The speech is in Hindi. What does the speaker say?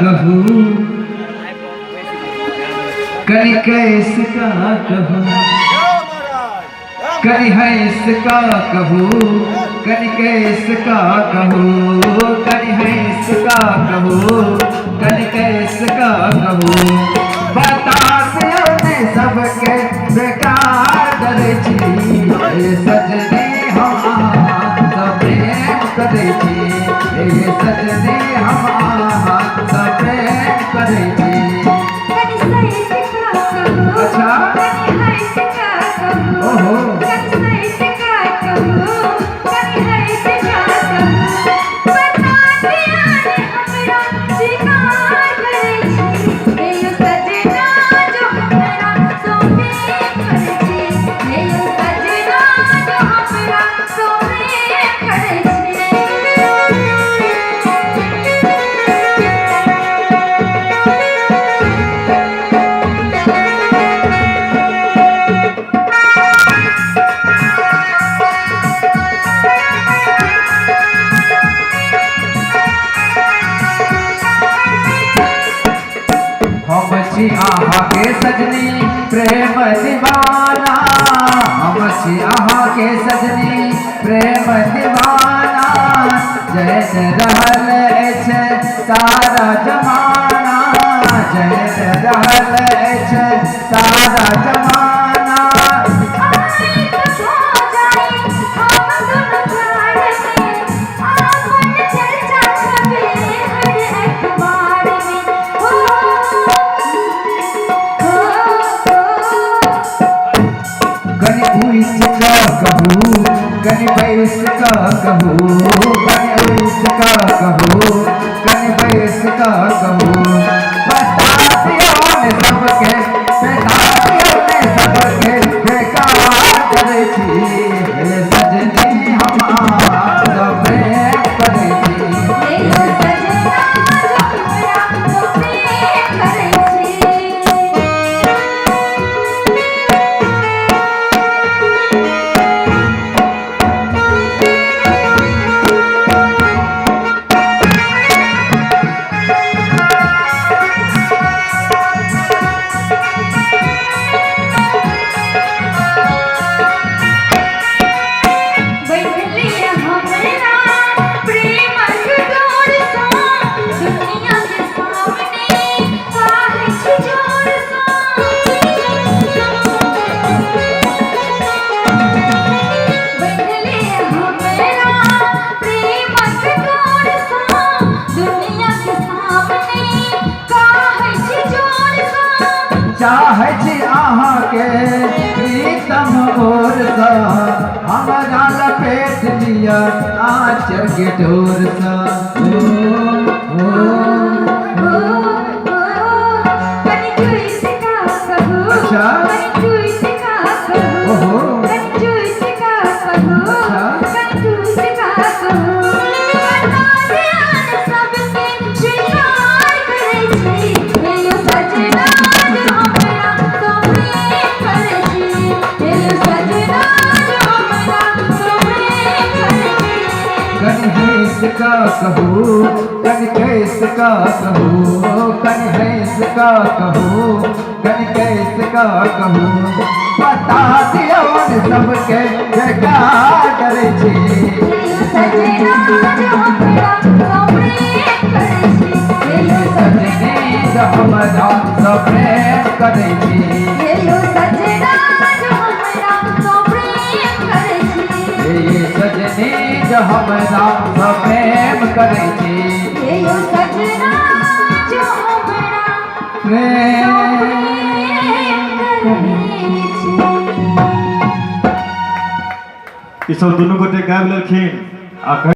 कहूँ कनि कैसका कहूँ कनि हैसका कहूँ कनि कैसका कहूँ कनि हैसका कहूँ कनि कैसका कहूँ बता दियो ने सबके बेकार करे छी सजनी हम सब प्रेम करे छी सजनी हम सब प्रेम करे छी। अच्छा ओहो आहा के सजनी प्रेम दीवाना हम आहा के सजनी प्रेम दीवाना जय रहल छै सारा जमाना जय रहल छै सारा जमाना। कनि बैस का कहूँ कनि बैस का कहूँ कनि बैस का कहूँ बता दियो ने सबके बता दियो ने सबके बेकार करे छी सजनी हम सब प्रेम करे छी। चाहे छी अहाँ के प्रीतम ओर सा हमारा लपेट लिया आँचल के डोर सा अच्छा ओहो का कहूँ कनि कैसका कहूँ कनि हैसका कहूँ कनि कैसका कहूँ बता दियो ने सबके बेकार करे छी सजनी हमरा सब प्रेम करे छी सजनी हमरा सब प्रेम करे छी ई सब दुनू गोटे गाबि लेलखिन आ